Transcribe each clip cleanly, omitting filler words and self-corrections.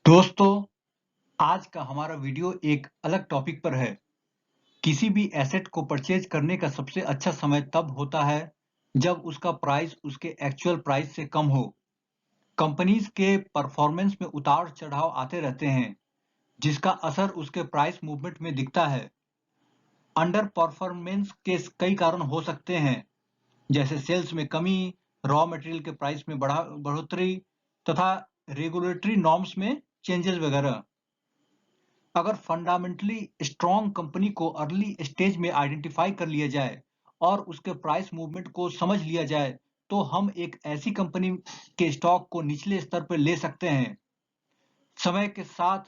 दोस्तों, आज का हमारा वीडियो एक अलग टॉपिक पर है। किसी भी एसेट को परचेज करने का सबसे अच्छा समय तब होता है जब उसका प्राइस उसके एक्चुअल प्राइस से कम हो। कंपनीज के परफॉर्मेंस में उतार चढ़ाव आते रहते हैं, जिसका असर उसके प्राइस मूवमेंट में दिखता है। अंडर परफॉर्मेंस के कई कारण हो सकते हैं, जैसे सेल्स में कमी, रॉ मटेरियल के प्राइस में बढ़ोतरी तथा रेगुलेटरी नॉर्म्स में चेंजेस वगैरह। अगर फंडामेंटली स्ट्रॉन्ग कंपनी को अर्ली स्टेज में आइडेंटिफाई कर लिया जाए और उसके प्राइस मूवमेंट को समझ लिया जाए, तो हम एक ऐसी कंपनी के स्टॉक को निचले स्तर पर ले सकते हैं। समय के साथ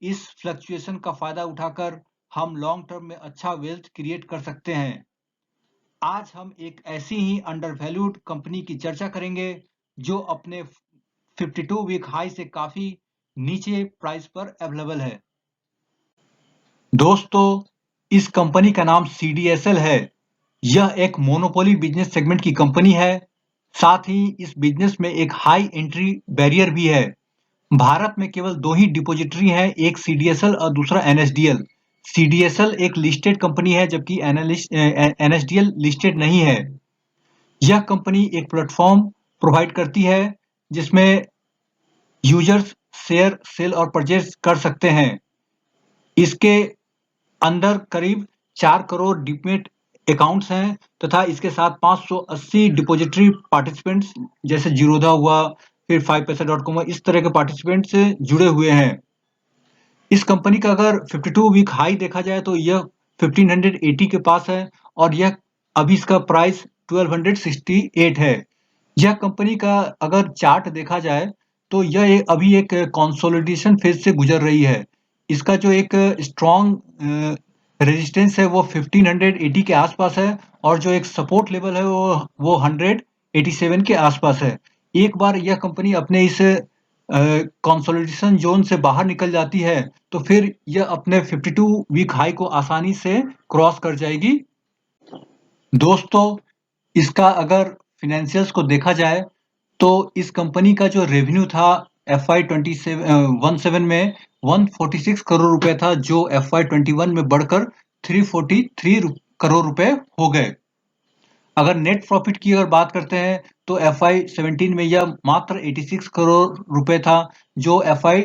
इस फ्लक्चुएशन का फायदा उठाकर हम लॉन्ग टर्म में अच्छा वेल्थ क्रिएट कर सकते हैं। आज हम एक ऐसी ही अंडर वैल्यूड कंपनी की चर्चा करेंगे जो अपने 52 वीक हाई से काफी नीचे प्राइस पर अवेलेबल है। दोस्तों, इस कंपनी का नाम CDSL है। यह एक मोनोपोली बिजनेस सेगमेंट की कंपनी है। साथ ही इस बिजनेस में एक हाई एंट्री बैरियर भी है। भारत में केवल दो ही डिपॉजिटरी हैं, एक CDSL और दूसरा NSDL। CDSL एक लिस्टेड कंपनी है, जबकि NSDL लिस्टेड नहीं है। यह कंपनी एक प्लेटफॉर्म प्रोवाइड करती है जिसमें यूजर्स शेयर, सेल और परचेज कर सकते हैं। इसके अंदर करीब 4 करोड़ डीमैट अकाउंट्स हैं तथा इसके साथ 580 डिपॉजिटरी पार्टिसिपेंट्स जैसे जीरोधा हुआ, फिर 5paisa.com हुआ, इस तरह के पार्टिसिपेंट्स जुड़े हुए हैं। इस कंपनी का अगर 52 वीक हाई देखा जाए तो यह 1580 के पास है और यह अभी इसका प्राइस 1268 है। यह कंपनी का अगर चार्ट देखा जाए तो यह अभी एक कंसोलिडेशन फेज से गुजर रही है। इसका जो एक स्ट्रॉन्ग रेजिस्टेंस है वो 1580 के आसपास है और जो एक सपोर्ट लेवल है वो 187 के आसपास है। एक बार यह कंपनी अपने इस कंसोलिडेशन जोन से बाहर निकल जाती है तो फिर यह अपने 52 वीक हाई को आसानी से क्रॉस कर जाएगी। दोस्तों, इसका अगर फिनेंशियल्स को देखा जाए तो इस कंपनी का जो रेवेन्यू था FY 17 में 146 करोड़ रुपए था, जो FY 21 में बढ़कर 343 करोड़ रुपए हो गए। अगर नेट प्रॉफिट की अगर बात करते हैं तो FY 17 में यह मात्र 86 करोड़ रुपए था, जो FY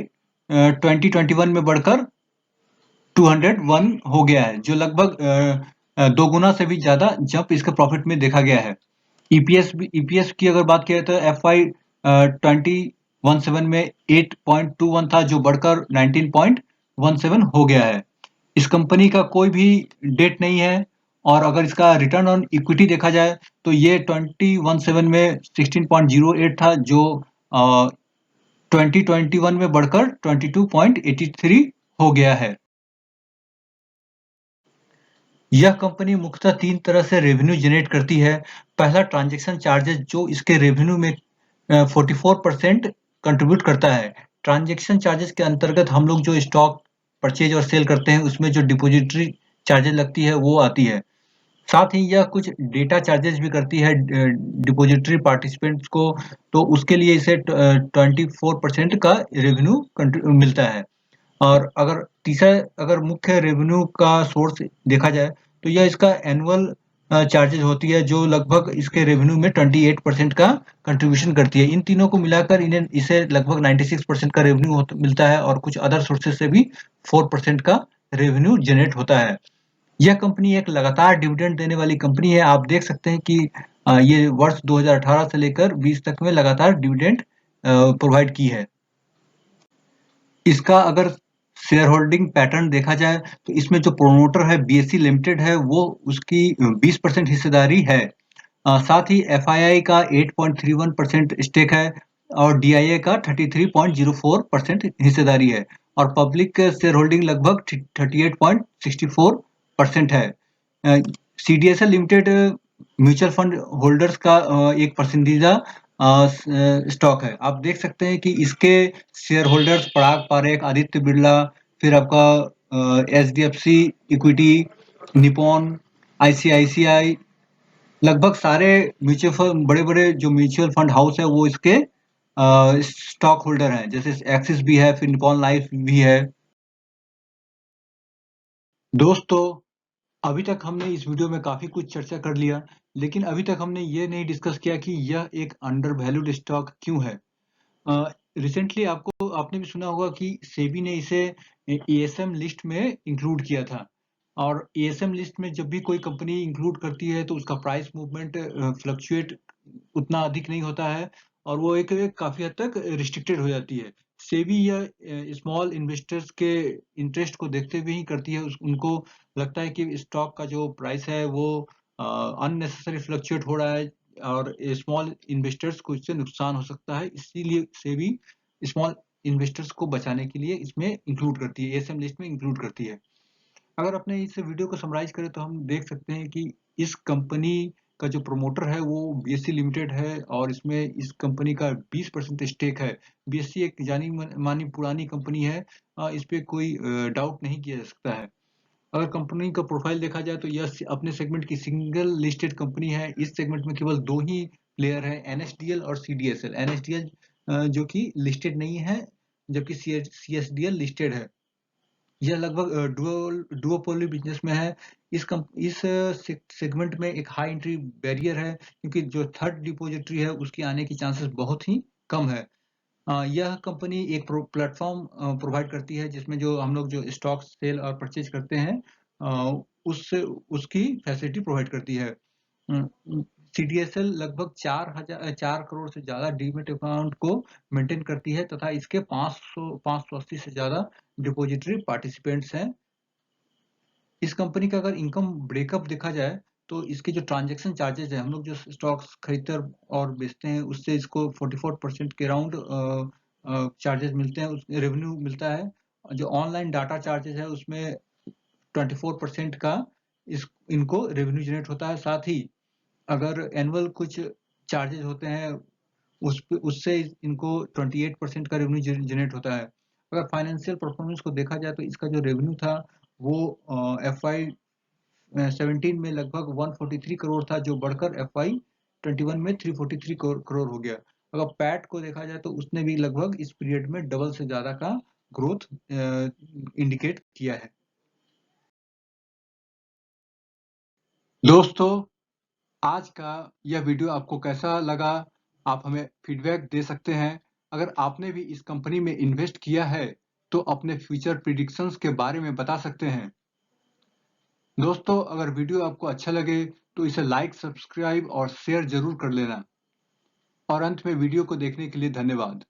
2021 में बढ़कर 201 हो गया है, जो लगभग दो गुना से भी ज्यादा जंप इसके प्रॉफिट में देखा गया है। ईपीएस की अगर बात किया तो FY 2017 में 8.21 था, जो बढ़कर 19.17 हो गया है। इस कंपनी का कोई भी डेट नहीं है और अगर इसका रिटर्न ऑन इक्विटी देखा जाए तो ये 2017 में 16.08 था, जो 2021 में बढ़कर 22.83 हो गया है। यह कंपनी मुख्यतः 3 तरह से रेवेन्यू जनरेट करती है। पहला, ट्रांजैक्शन चार्जेस, जो इसके रेवेन्यू में 44% कंट्रीब्यूट करता है। ट्रांजैक्शन चार्जेस के अंतर्गत हम लोग जो स्टॉक परचेज और सेल करते हैं उसमें जो डिपॉजिटरी चार्जेस लगती है वो आती है। साथ ही यह कुछ डेटा चार्जेस भी करती है डिपॉजिटरी पार्टिसिपेंट्स को, तो उसके लिए इसे 24% का रेवेन्यू मिलता है। और अगर तीसरा, अगर मुख्य रेवेन्यू का सोर्स देखा जाए तो यह इसका एनुअल चार्जेज होती है, जो लगभग इसके रेवेन्यू में 28% का कंट्रीब्यूशन करती है। इन तीनों को मिलाकर इसे लगभग 96% का रेवेन्यू मिलता है और कुछ अदर सोर्सेज से भी 4% का रेवेन्यू जनरेट होता है। यह कंपनी एक लगातार डिविडेंड देने वाली कंपनी है। आप देख सकते हैं कि ये वर्ष 2018 से लेकर 20 तक में लगातार डिविडेंड प्रोवाइड की है। इसका अगर शेयर होल्डिंग पैटर्न देखा जाए तो इसमें जो प्रोमोटर है BSE लिमिटेड है, वो उसकी 20% हिस्सेदारी है। साथ ही FII का 8.31% स्टेक है और DIA का 33.04% हिस्सेदारी है और पब्लिक शेयर होल्डिंग लगभग 38.64% है। CDSL limited mutual fund holders का एक पसंदीदा स्टॉक है। आप देख सकते हैं कि इसके शेयर होल्डर्स पराग पारेख, आदित्य बिरला, फिर आपका HDFC इक्विटी, निपॉन, ICICI, लगभग सारे म्यूचुअल फंड, बड़े बड़े जो म्यूचुअल फंड हाउस है वो इसके स्टॉक होल्डर हैं, जैसे एक्सिस भी है, फिर निप्पॉन लाइफ भी है। दोस्तों, अभी तक हमने इस वीडियो में काफ़ी कुछ चर्चा कर लिया, लेकिन अभी तक हमने ये नहीं डिस्कस किया कि यह एक अंडर वैल्यूड स्टॉक क्यों है। रिसेंटली आपने भी सुना होगा कि सेबी ने इसे एएसएम लिस्ट में इंक्लूड किया था, और एएसएम लिस्ट में जब भी कोई कंपनी इंक्लूड करती है तो उसका प्राइस मूवमेंट फ्लक्चुएट उतना अधिक नहीं होता है, और वो एक काफ़ी हद तक रिस्ट्रिक्टेड हो जाती है। सेबी यह स्मॉल इन्वेस्टर्स के इंटरेस्ट को देखते हुए ही करती है। उनको लगता है कि स्टॉक का जो प्राइस है वो अननेसेसरी फ्लक्चुएट हो रहा है, और स्मॉल इन्वेस्टर्स को इससे नुकसान हो सकता है, इसीलिए सेबी स्मॉल इन्वेस्टर्स को बचाने के लिए इसमें इंक्लूड करती है, एएसएम लिस्ट में इंक्लूड करती है। अगर अपने इस वीडियो को समराइज करें तो हम देख सकते हैं कि इस कंपनी का जो प्रमोटर है वो बीएससी लिमिटेड है, और इसमें इस कंपनी का 20% स्टेक है। बीएससी एक जानी मानी पुरानी कंपनी है, इस पे कोई डाउट नहीं किया जा सकता है। अगर कंपनी का प्रोफाइल देखा जाए तो यह अपने सेगमेंट की सिंगल लिस्टेड कंपनी है। इस सेगमेंट में केवल दो ही प्लेयर है, एनएसडीएल और सीडीएसएल। एनएसडीएल जो कि लिस्टेड नहीं है, जबकि सीएसडीएल लिस्टेड है। यह लगभग डुओपोली बिजनेस में है। इस सेगमेंट में एक हाई एंट्री बैरियर है, क्योंकि जो थर्ड डिपॉजिटरी है उसकी आने की चांसेस बहुत ही कम है। यह कंपनी एक प्लेटफॉर्म प्रोवाइड करती है, जिसमें जो हम लोग जो स्टॉक सेल और परचेज करते हैं, उससे उसकी फैसिलिटी प्रोवाइड करती है। सीडीएसएल लगभग 4 करोड़ से ज्यादा डीमेट अकाउंट को मेंटेन करती है, तथा इसके 580 से ज्यादा डिपॉजिटरी पार्टिसिपेंट्स हैं। इस कंपनी का अगर इनकम ब्रेकअप देखा जाए तो इसके जो ट्रांजैक्शन चार्जेस है, हम लोग जो स्टॉक्स खरीदते और बेचते हैं उससे इसको 44% के अराउंड चार्जेस मिलते हैं, रेवेन्यू मिलता है। जो ऑनलाइन डाटा चार्जेस है उसमें 24% का इनको रेवेन्यू जनरेट होता है। साथ ही अगर एनुअल कुछ चार्जेस होते हैं उससे इनको 28% का रेवेन्यू जनरेट होता है। अगर फाइनेंशियल परफॉर्मेंस को देखा जाए तो इसका जो रेवेन्यू था वो FY 17 में लगभग 143 करोड़ था, जो बढ़कर FY 21 में 343 करोड़ हो गया। अगर पैट को देखा जाए तो उसने भी लगभग इस पीरियड में डबल से ज्यादा का ग्रोथ इंडिकेट किया है। दोस्तों, आज का यह वीडियो आपको कैसा लगा, आप हमें फीडबैक दे सकते हैं। अगर आपने भी इस कंपनी में इन्वेस्ट किया है तो अपने फ्यूचर प्रिडिक्शंस के बारे में बता सकते हैं। दोस्तों, अगर वीडियो आपको अच्छा लगे तो इसे लाइक, सब्सक्राइब और शेयर जरूर कर लेना। और अंत में वीडियो को देखने के लिए धन्यवाद।